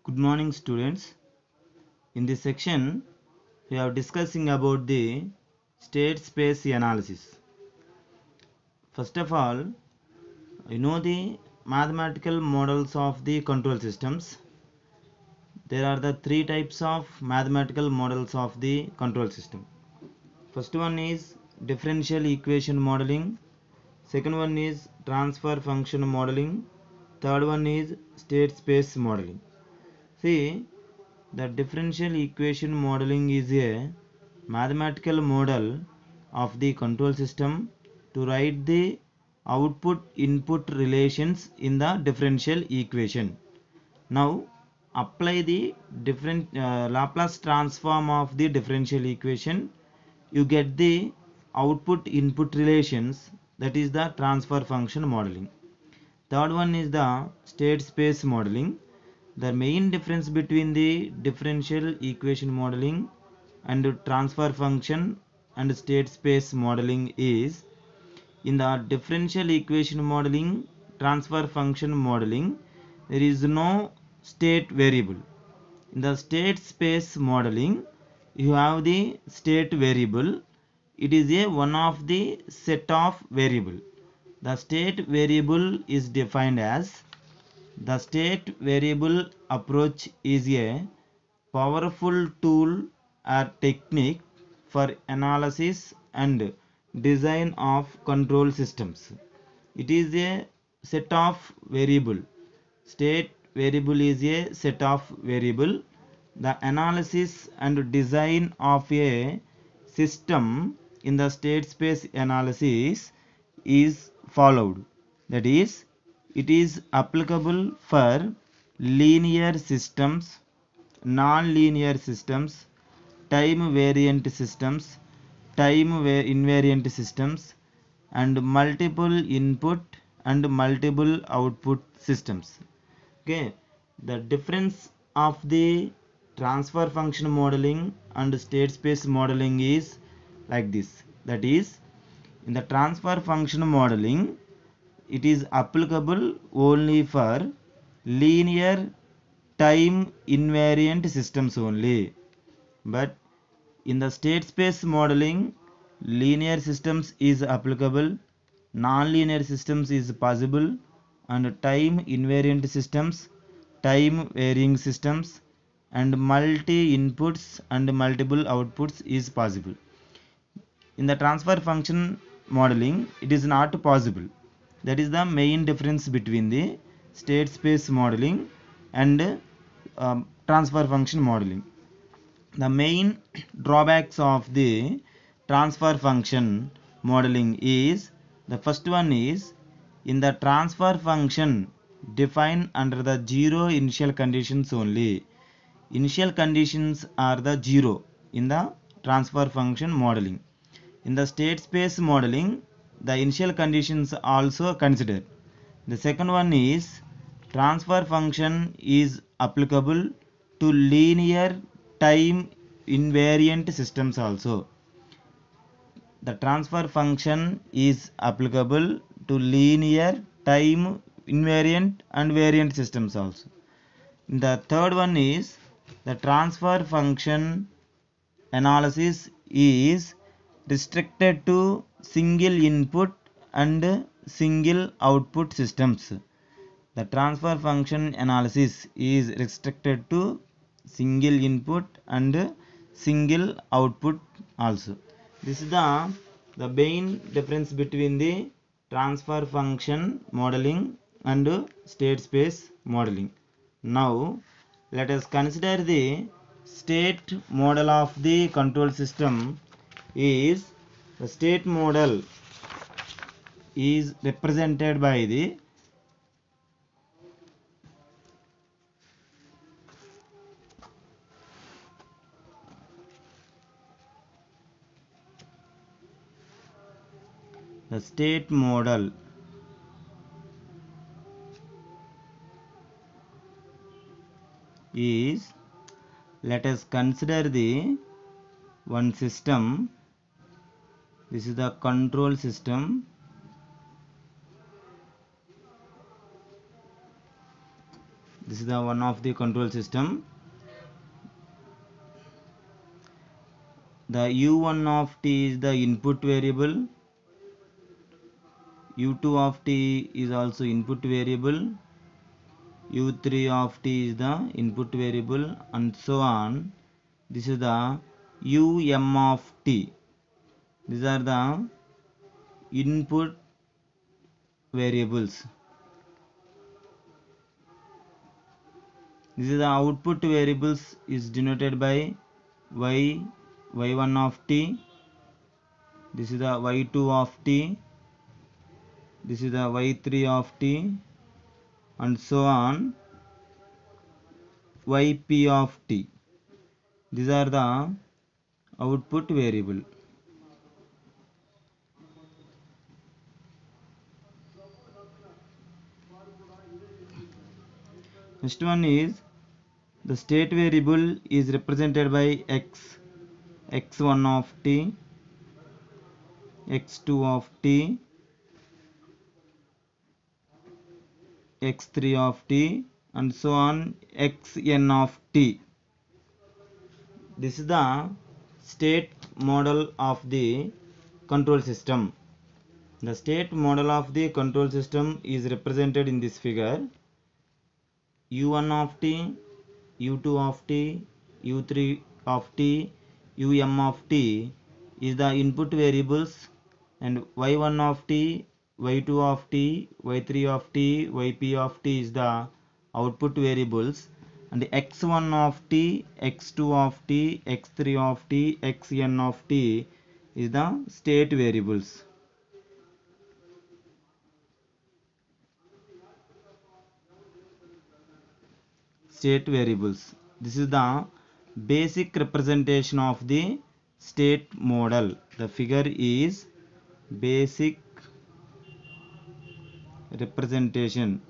Good morning, students. In this section, we are discussing about the state space analysis. First of all, you know the mathematical models of the control systems. There are the three types of mathematical models of the control system. First one is differential equation modeling. Second one is transfer function modeling. Third one is state space modeling. See, the differential equation modeling is a mathematical model of the control system to write the output-input relations in the differential equation. Now, apply the different Laplace transform of the differential equation. You get the output-input relations, that is the transfer function modeling. Third one is the state space modeling. The main difference between the differential equation modeling and transfer function and state space modeling is, in the differential equation modeling, transfer function modeling, there is no state variable. In the state space modeling, you have the state variable. It is a one of the set of variable. The state variable is defined as, the state variable approach is a powerful tool or technique for analysis and design of control systems. It is a set of variable. State variable is a set of variable. The analysis and design of a system in the state space analysis is followed. That is, it is applicable for linear systems, non-linear systems, time variant systems, time invariant systems, and multiple input and multiple output systems. Okay, the difference of the transfer function modeling and state space modeling is like this. That is, in the transfer function modeling, it is applicable only for linear time invariant systems only. But in the state space modeling, linear systems is applicable, non-linear systems is possible, and time invariant systems, time varying systems, and multi inputs and multiple outputs is possible. In the transfer function modeling, it is not possible. That is the main difference between the state space modeling and transfer function modeling. The main drawbacks of the transfer function modeling is, the first one is, in the transfer function defined under the zero initial conditions only. Initial conditions are the zero in the transfer function modeling. In the state space modeling, the initial conditions also considered. The second one is, transfer function is applicable to linear time invariant systems also. The transfer function is applicable to linear time invariant and variant systems also. The third one is, the transfer function analysis is restricted to single input and single output systems. The transfer function analysis is restricted to single input and single output also. This is the main difference between the transfer function modeling and state space modeling. Now let us consider the state model of the control system. Is the state model is represented by the state model is, let us consider the one system. This is the control system. This is the one of the control system. The u1 of t is the input variable, u2 of t is also input variable, u3 of t is the input variable, and so on. This is the um of t. These are the input variables. This is the output variables is denoted by y1 of t. This is the y2 of t. This is the y3 of t, and so on, yp of t. These are the output variable. Next one is the state variable is represented by x1 of t, x2 of t, x3 of t, and so on, xn of t. This is the state model of the control system. The state model of the control system is represented in this figure. u1 of t, u2 of t, u3 of t, of t is the input variables, and y1 of t, y2 of t, y3 of t, yp of t is the output variables, and x1 of t, x2 of t, x3 of t, xn of t is the state variables. State variables. This is the basic representation of the state model. The figure is basic representation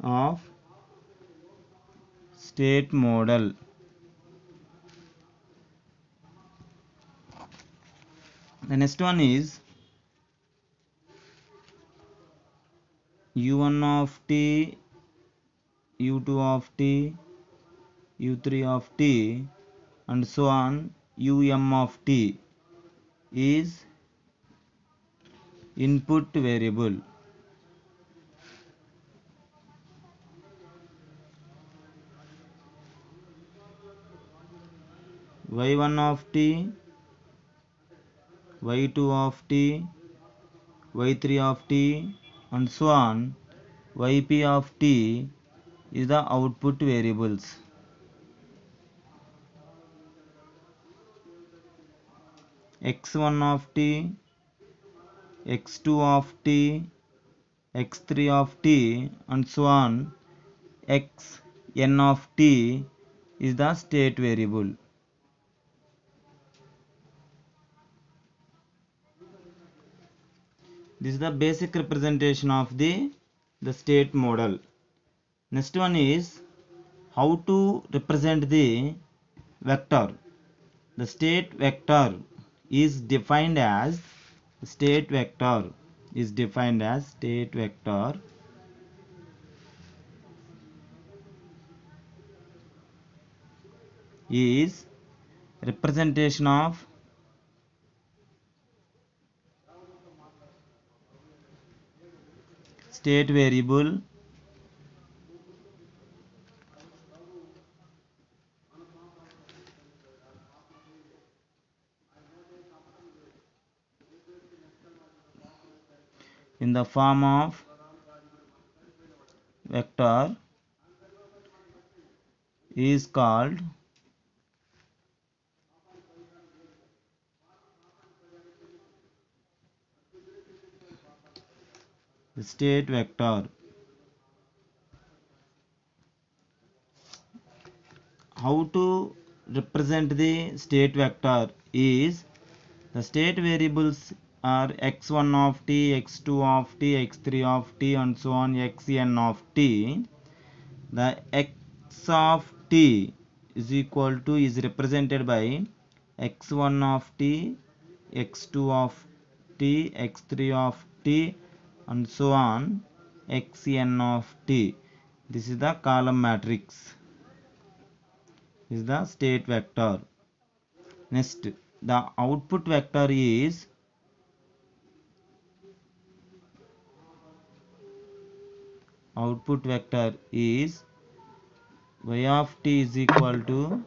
of state model. The next one is u1 of t, u2 of t, u3 of t, and so on, of t is input variable. y1 of t, y2 of t, y3 of t, and so on, yp of t is the output variables. x1 of t, x2 of t, x3 of t, and so on, xn of t is the state variable. This is the basic representation of the state model. Next one is how to represent the vector. The state vector is defined as state vector is representation of state variable in the form of vector is called the state vector. How to represent the state vector is the state variables are x1 of t, x2 of t, x3 of t, and so on, xn of t. The x of t is equal to is represented by x1 of t, x2 of t, x3 of t, and so on, xn of t. This is the column matrix. This is the state vector. Next, the output vector is y of t is equal to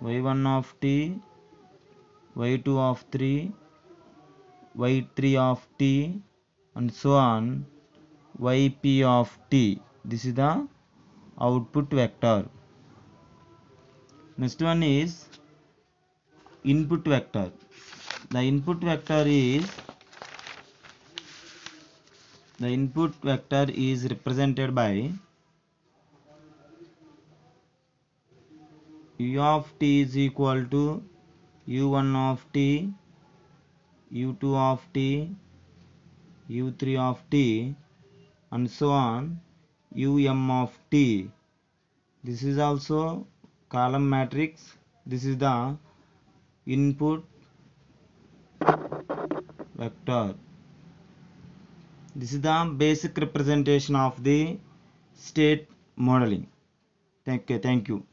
y1 of t, y2 of 3, y3 of t, and so on, yp of t. This is the output vector. Next one is input vector. The input vector is represented by u of t is equal to u1 of t, u2 of t, u3 of t, and so on, um of t. This is also column matrix. This is the input vector. This is the basic representation of the state modeling. Thank you.